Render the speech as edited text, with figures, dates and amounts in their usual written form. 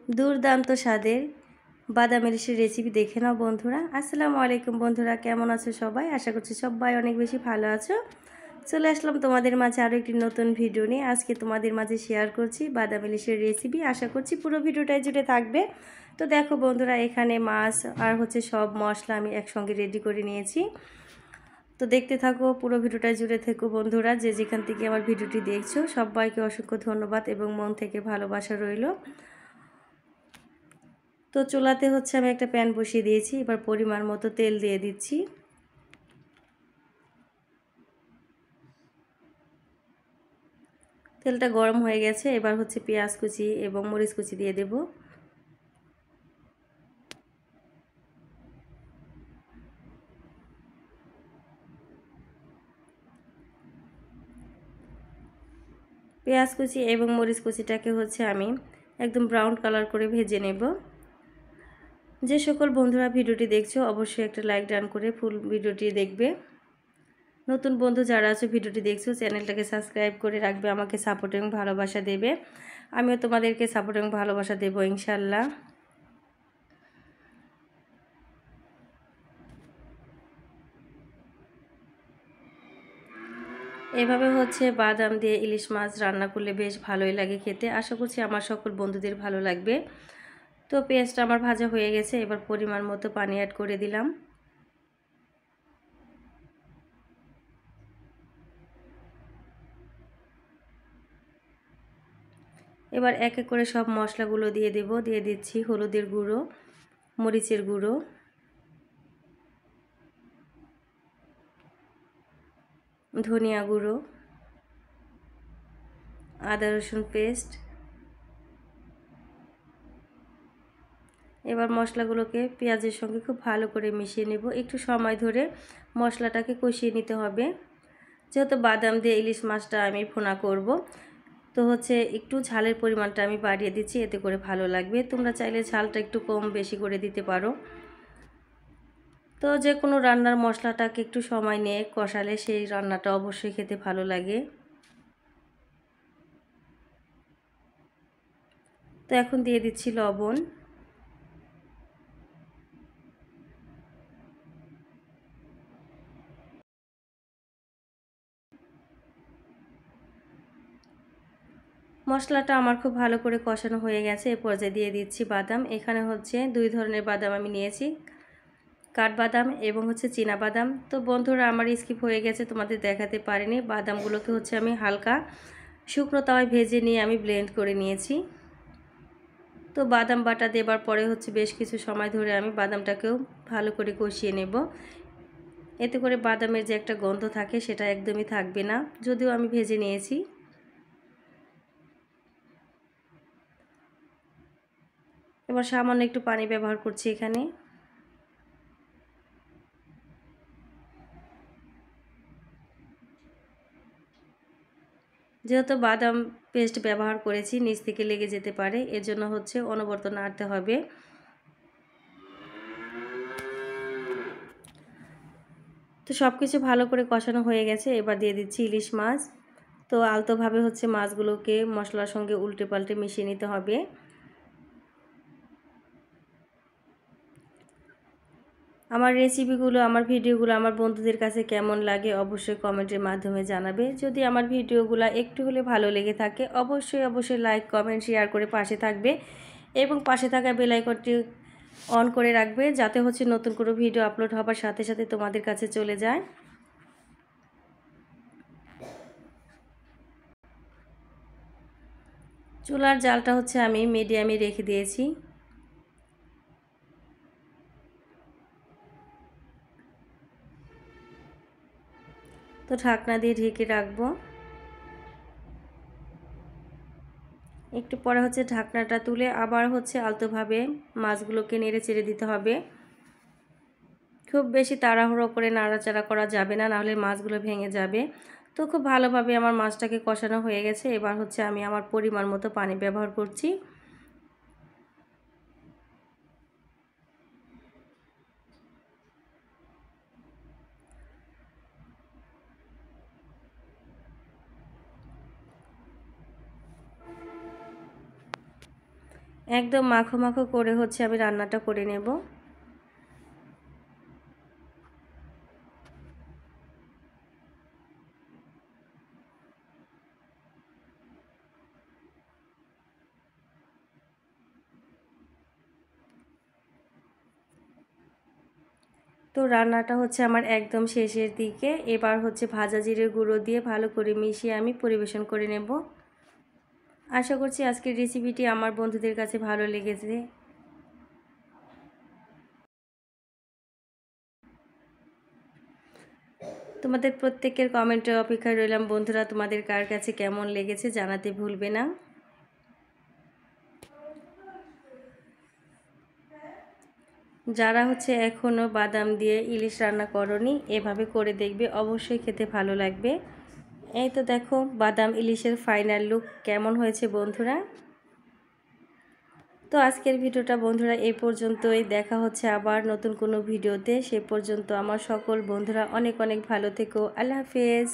দুর্দান্ত স্বাদের বাদাম ইলিশের রেসিপি দেখে নাও বন্ধুরা। আসসালামু আলাইকুম বন্ধুরা, কেমন আছো সবাই? আশা করছি সবাই অনেক বেশি ভালো আছো। চলে আসলাম তোমাদের মাঝে আরও একটি নতুন ভিডিও নিয়ে। আজকে তোমাদের মাঝে শেয়ার করছি বাদাম ইলিশের রেসিপি। আশা করছি পুরো ভিডিওটাই জুড়ে থাকবে। তো দেখো বন্ধুরা, এখানে মাছ আর সব মশলা আমি একসঙ্গে রেডি করে নিয়েছি। তো দেখতে থাকো, পুরো ভিডিওটা জুড়ে থেকো বন্ধুরা। যে যেখান থেকে আমার ভিডিওটি দেখছো সবাইকে অসংখ্য ধন্যবাদ এবং মন থেকে ভালোবাসা রইল। তো চুলাতে আমি একটা প্যান বসিয়ে দিয়েছি। এবার পরিমাণ মতো তেল দিয়ে দিচ্ছি। তেলটা গরম হয়ে গেছে। এবার পেঁয়াজ কুচি এবং মরিচ কুচি দিয়ে দেব। পেঁয়াজ কুচি এবং মরিচ কুচিটাকে আমি একদম ব্রাউন কালার করে ভেজে নেব। যে সকল বন্ধুরা ভিডিওটি দেখছো অবশ্যই একটা লাইক ডান করে ফুল ভিডিওটি দেখবে। নতুন বন্ধু যারা আছো ভিডিওটি দেখছো চ্যানেলটাকে সাবস্ক্রাইব করে রাখবে, আমাকে সাপোর্ট এবং ভালোবাসা দেবে। আমিও তোমাদেরকে সাপোর্ট এবং ভালোবাসা দেবো ইনশাল্লাহ। এভাবে বাদাম দিয়ে ইলিশ মাছ রান্না করলে বেশ ভালোই লাগে খেতে। আশা করছি আমার সকল বন্ধুদের ভালো লাগবে। তো পেঁয়াজটা আমার ভাজা হয়ে গেছে। এবার পরিমাণ মতো পানি অ্যাড করে দিলাম। এবার এক এক করে সব মশলাগুলো দিয়ে দেব। দিয়ে দিচ্ছি হলুদের গুঁড়ো, মরিচের গুঁড়ো, ধনিয়া গুঁড়ো, আদা রসুন পেস্ট। এবার মশলাগুলোকে পেঁয়াজের সঙ্গে খুব ভালো করে মিশিয়ে নেব। একটু সময় ধরে মশলাটাকে কষিয়ে নিতে হবে। যেহেতু বাদাম দিয়ে ইলিশ মাছটা আমি ভুনা করব, তো একটু ঝালের পরিমাণটা আমি বাড়িয়ে দিচ্ছি, এতে করে ভালো লাগবে। তোমরা চাইলে ঝালটা একটু কম বেশি করে দিতে পারো। তো যে কোনো রান্নার মশলাটাকে একটু সময় নিয়ে কষালে সেই রান্নাটা অবশ্যই খেতে ভালো লাগে। তো এখন দিয়ে দিচ্ছি লবণ। মশলাটা আমার খুব ভালো করে কষানো হয়ে গেছে। এ পর্যায়ে দিয়ে দিচ্ছি বাদাম। এখানে দুই ধরনের বাদাম আমি নিয়েছি, কাঠবাদাম এবং চীনা বাদাম। তো বন্ধুরা, আমার স্কিপ হয়ে গেছে, তোমাদের দেখাতে পারিনি। বাদামগুলোকে আমি হালকা শুকনো তাওয়ায় ভেজে নিয়ে আমি ব্লেন্ড করে নিয়েছি। তো বাদাম বাটা দেবার পরে বেশ কিছু সময় ধরে আমি বাদামটাকেও ভালো করে কষিয়ে নেব। এতে করে বাদামের যে একটা গন্ধ থাকে সেটা একদমই থাকবে না, যদিও আমি ভেজে নিয়েছি। এবার সামান্য একটু পানি ব্যবহার করছি এখানে। যেহেতু বাদাম পেস্ট ব্যবহার করেছি, নিচ থেকে লেগে যেতে পারে, এজন্য অনবরত নাড়তে হবে। তো সব কিছু ভালো করে কষানো হয়ে গেছে। এবার দিয়ে দিচ্ছি ইলিশ মাছ। তো আলতোভাবে মাছগুলোকে মশলার সঙ্গে উল্টে পাল্টে মিশিয়ে নিতে হবে। আমার রেসিপিগুলো, আমার ভিডিওগুলো আমার বন্ধুদের কাছে কেমন লাগে অবশ্যই কমেন্টের মাধ্যমে জানাবে। যদি আমার ভিডিওগুলো একটু হলে ভালো লেগে থাকে অবশ্যই লাইক কমেন্ট শেয়ার করে পাশে থাকবে এবং পাশে থাকা বেল আইকনটি অন করে রাখবে, যাতে নতুন কোনো ভিডিও আপলোড হবার সাথে সাথে তোমাদের কাছে চলে যায়। চুলার জালটা আমি মিডিয়ামে রেখে দিয়েছি। তো ঢাকনা দিয়ে ঢেকে রাখবো। একটু পরে ঢাকনাটা তুলে আবার আলতোভাবে মাছগুলোকে নেড়ে চেড়ে দিতে হবে। খুব বেশি তাড়াহুড়ো করে নাড়াচাড়া করা যাবে না, নাহলে মাছগুলো ভেঙে যাবে। তো খুব ভালোভাবে আমার মাছটাকে কষানো হয়ে গেছে। এবার আমি আমার পরিমাণ মতো পানি ব্যবহার করছি। একদম মাখো মাখো করে হচ্ছে আমি রান্নাটা করে নেব। তো রান্নাটা হচ্ছে আমার একদম শেষের দিকে। এবার হচ্ছে ভাজা জিরের গুঁড়ো দিয়ে ভালো করে মিশিয়ে আমি পরিবেশন করে নেব। আশা করছি আজকের রেসিপিটি আমার বন্ধুদের কাছে ভালো লেগেছে। তোমাদের প্রত্যেকের কমেন্টের অপেক্ষায় রইলাম বন্ধুরা, তোমাদের কার কাছে কেমন লেগেছে জানাতে ভুলবে না। যারা হচ্ছে এখনও বাদাম দিয়ে ইলিশ রান্না করনি, এভাবে করে দেখবে, অবশ্যই খেতে ভালো লাগবে। এই তো দেখো বাদাম ইলিশের ফাইনাল লুক কেমন হয়েছে বন্ধুরা। তো আজকের ভিডিওটা বন্ধুরা এই পর্যন্তই। দেখা হচ্ছে আবার নতুন কোনো ভিডিওতে। সে পর্যন্ত আমার সকল বন্ধুরা অনেক অনেক ভালো থেকো। আল্লাহ হাফেজ।